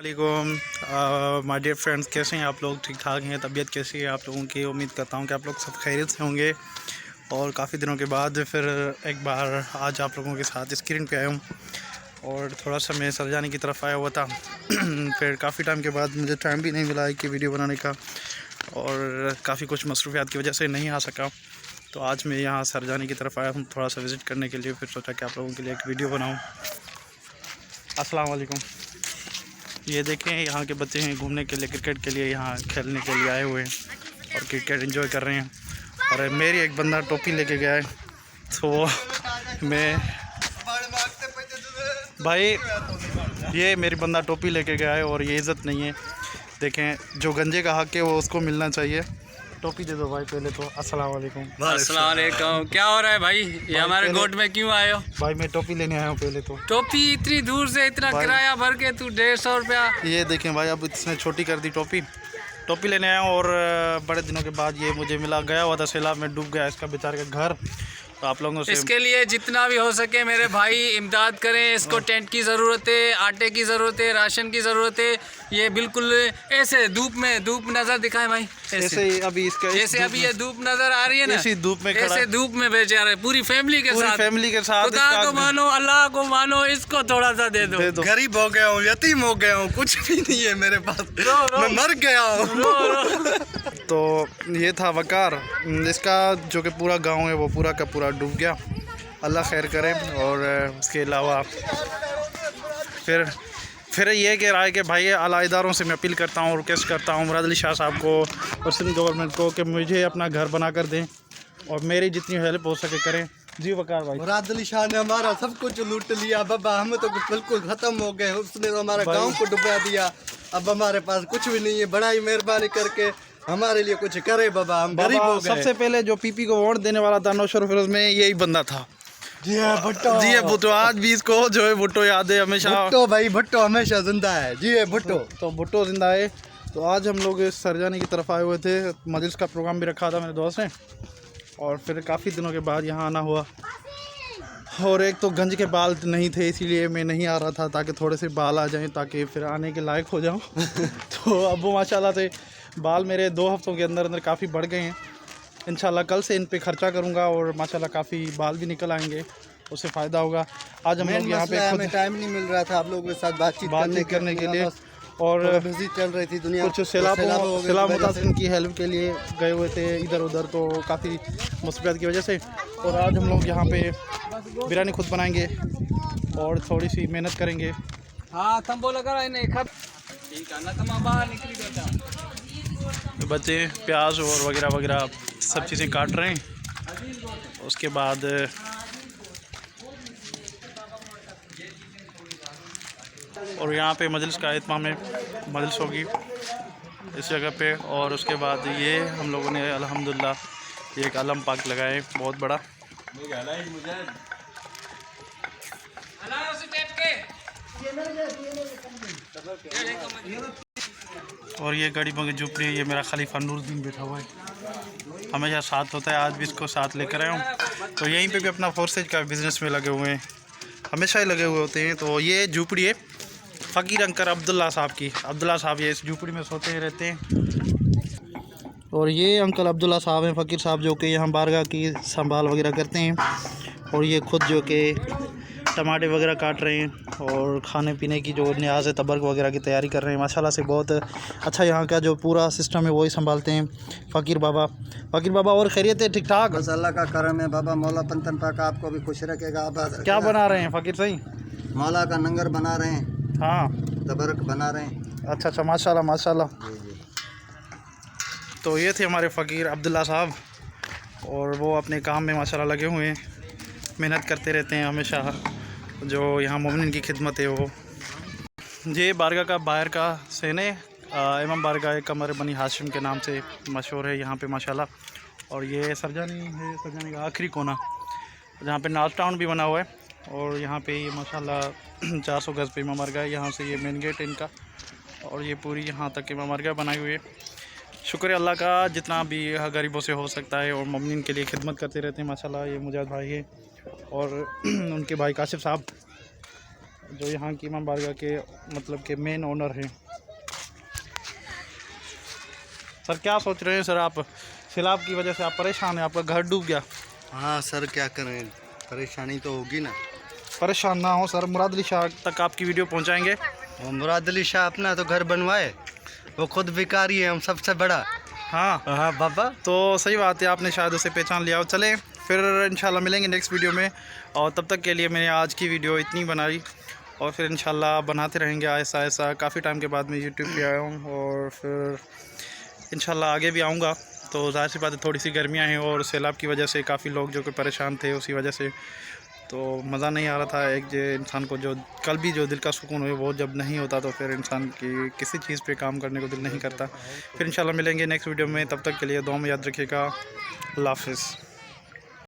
वालेकुम my dear friends, कैसे हैं आप लोग? ठीक ठाक हैं? तबीयत कैसी है आप लोगों की? उम्मीद करता हूं कि आप लोग सब खैरियत से होंगे। और काफ़ी दिनों के बाद फिर एक बार आज आप लोगों के साथ स्क्रीन पे आया हूं। और थोड़ा सा मैं सरजानी की तरफ आया हुआ था फिर काफ़ी टाइम के बाद मुझे टाइम भी नहीं मिला कि वीडियो बनाने का, और काफ़ी कुछ मसरूफियात की वजह से नहीं आ सका। तो आज मैं यहाँ सरजानी की तरफ आया हूँ थोड़ा सा विज़िट करने के लिए। फिर सोचा कि आप लोगों के लिए एक वीडियो बनाऊँ। अस्सलाम वालेकुम। ये देखें, यहाँ के बच्चे हैं घूमने के लिए, क्रिकेट के लिए यहाँ खेलने के लिए आए हुए हैं और क्रिकेट एंजॉय कर रहे हैं। और मेरी एक बंदा टोपी लेके गया है, तो मैं भाई ये मेरी बंदा टोपी लेके गया है और ये इज़्ज़त नहीं है। देखें, जो गंजे का हक़ है वो उसको मिलना चाहिए। टोपी दे दो भाई पहले तो। अस्सलाम वालेकुम। अस्सलाम वालेकुम। क्या हो रहा है भाई? ये हमारे गोट में क्यों आए हो? भाई मैं टोपी लेने आया हूँ पहले तो। टोपी इतनी दूर से इतना किराया भर के तू 150 रुपया? ये देखें भाई, अब इसने छोटी कर दी टोपी लेने आया हूँ। और बड़े दिनों के बाद ये मुझे मिला। गया हुआ था सैलाब में, डूब गया इसका बेचारे का घर। तो आप लोगों से इसके लिए जितना भी हो सके मेरे भाई इमदाद करें। इसको टेंट की ज़रूरत है, आटे की ज़रूरत है, राशन की ज़रूरत है। ये बिल्कुल ऐसे धूप नज़र दिखाए भाई, ऐसे ही अभी इसका जैसे अभी ये धूप नज़र आ रही है ना, ऐसी धूप में खड़ा, ऐसे धूप में बेचारे पूरी फैमिली के साथ खुदा को मानो, अल्लाह को मानो, इसको थोड़ा सा दे दो। गरीब हो गया हूँ, यतीम हो गया हूँ, कुछ भी नहीं है मेरे पास। मैं मर गया हूँ। तो ये था वकार, इसका जो कि पूरा गांव है वो पूरा का पूरा डूब गया। अल्लाह खैर करे। और उसके अलावा फिर ये कह रहा है कि भाई आला इदारों से मैं अपील करता हूँ, रिक्वेस्ट करता हूँ मुराद अली शाह साहब को और सिंध गवर्नमेंट को कि मुझे अपना घर बना कर दें और मेरी जितनी हेल्प हो सके करें। जी वकार भाई। मुराद अली शाह ने हमारा सब कुछ लूट लिया बाबा, हम तो बिल्कुल ख़त्म हो गए। उसने तो हमारा गांव को डुबा दिया। अब हमारे पास कुछ भी नहीं है। बड़ा ही मेहरबानी करके हमारे लिए कुछ करे बाबा, हम गरीब हो गए। सबसे पहले जो पीपी को वोट देने वाला था नौशर फिरोज में, यही बंदा था। जी है भुट्टो। जी है भुट्टो। आज भी इसको जो है भुट्टो याद है हमेशा। भुट्टो भाई, भुट्टो हमेशा जिंदा है। जी है भुट्टो। तो भुट्टो जिंदा है। तो आज हम लोग सरजानी की तरफ आए हुए थे। मजलिस का प्रोग्राम भी रखा था मेरे दोस्त ने, और फिर काफ़ी दिनों के बाद यहाँ आना हुआ। और एक तो गंज के बाल नहीं थे, इसीलिए मैं नहीं आ रहा था, ताकि थोड़े से बाल आ जाएं ताकि फिर आने के लायक हो जाऊँ। तो अब वो माशाल्लाह से बाल मेरे 2 हफ्तों के अंदर काफ़ी बढ़ गए हैं। इंशाल्लाह कल से इन पे खर्चा करूँगा और माशाल्लाह काफ़ी बाल भी निकल आएंगे, उससे फ़ायदा होगा। आज हम लोग यहाँ पे हमें टाइम नहीं मिल रहा था आप लोगों के साथ बातचीत करने के लिए, और बिजी चल रही थी दुनिया। कुछ सैलाब मुतासिर की हेल्प के लिए गए हुए थे इधर उधर, तो काफ़ी मुसीबत की वजह से। और आज हम लोग यहाँ पे बिरयानी खुद बनाएंगे और थोड़ी सी मेहनत करेंगे। हाँ तंबो लगा इन्हें खब ठीक है ना, तम बाहर निकली बेटा। तो बच्चे प्याज और वगैरह वगैरह सब चीज़ें काट रहे हैं। उसके बाद और यहाँ पे मजलिस का इत्माम है, मजलिस होगी इस जगह पे। और उसके बाद ये हम लोगों ने अल्हम्दुलिल्लाह ये एक आलम पाक लगाए बहुत बड़ा। और ये गरीबों की झुपड़ी, ये मेरा खलीफा नूरुद्दीन बैठा हुआ है, हमेशा साथ होता है। आज भी इसको साथ लेकर आया हूँ। तो यहीं पे भी अपना फोर्सेज का बिज़नेस में लगे हुए हैं, हमेशा ही लगे हुए होते हैं। तो ये झुपड़ी है फ़कीर अंकल अब्दुल्ला साहब की। अब्दुल्ला साहब ये इस झुपड़ी में सोते ही रहते हैं। और ये अंकल अब्दुल्ला साहब हैं, फ़कीर साहब, जो कि यहाँ बारगाह की संभाल वगैरह करते हैं। और ये खुद जो कि टमाटे वगैरह काट रहे हैं और खाने पीने की जो न्याज़ है तबर्क वगैरह की तैयारी कर रहे हैं। माशाल्लाह से बहुत अच्छा यहाँ का जो पूरा सिस्टम है वही संभालते हैं फ़कीर बाबा। और खैरियत है? ठीक ठाक, बस अल्लाह का करम है बाबा। मौला पंतन पाक आपको भी खुश रखेगा। क्या बना रहे हैं फ़कीर सही? मौला का नंगर बना रहे हैं। हाँ, तबरक बना रहे हैं। अच्छा माशाल्लाह। तो ये थे हमारे फ़कीर अब्दुल्ला साहब, और वो अपने काम में माशाल्लाह लगे हुए हैं, मेहनत करते रहते हैं हमेशा। जो यहाँ मोमिन की खिदमत है वो। ये बारगाह का बाहर का सेन है, इमाम बारगाह कमर बनी हाशिम के नाम से मशहूर है यहाँ पे माशाल्लाह। और ये सरजानी है, सरजानी का आखिरी कोना जहाँ पे नाज टाउन भी बना हुआ है। और यहाँ पे ये माशाल्लाह 400 गज़ पे इमाम बारगाह, यहाँ से ये मेन गेट है इनका, और ये पूरी यहाँ तक इमाम बारगाह बनाई हुई है। शुक्र है अल्लाह का, जितना भी गरीबों से हो सकता है और मोमिन के लिए खिदमत करते रहते हैं माशाल्लाह। ये मुजाहिद भाई है और उनके भाई काशिफ साहब, जो यहाँ की इमाम बारगाह के मतलब के मेन ओनर हैं। सर क्या सोच रहे हैं सर आप? सैलाब की वजह से आप परेशान हैं, आपका घर डूब गया। हाँ सर, क्या करें, परेशानी तो होगी ना। परेशान ना हो सर, मुराद अली शाह तक आपकी वीडियो पहुँचाएँगे। वो मुराद अली शाह अपना तो घर बनवाए, वो खुद भिखारी है, हम सबसे बड़ा। हाँ हाँ बाबा, तो सही बात है, आपने शायद उसे पहचान लिया हो। चलें फिर इंशाल्लाह मिलेंगे नेक्स्ट वीडियो में, और तब तक के लिए मैंने आज की वीडियो इतनी बनाई, और फिर इंशाल्लाह बनाते रहेंगे ऐसा ऐसा। काफ़ी टाइम के बाद मैं यूट्यूब पे आया हूँ, और फिर इंशाल्लाह आगे भी आऊँगा। तो ज़ाहिर सी बात है, थोड़ी सी गर्मियाँ हैं और सैलाब की वजह से काफ़ी लोग जो कि परेशान थे उसी वजह से, तो मज़ा नहीं आ रहा था। एक जो इंसान को जो कल भी जो दिल का सुकून हो वो जब नहीं होता तो फिर इंसान की किसी चीज़ पे काम करने को दिल नहीं करता। फिर इंशाल्लाह मिलेंगे नेक्स्ट वीडियो में, तब तक के लिए दुआ में याद रखिएगा। अल्लाह हाफ़िज़।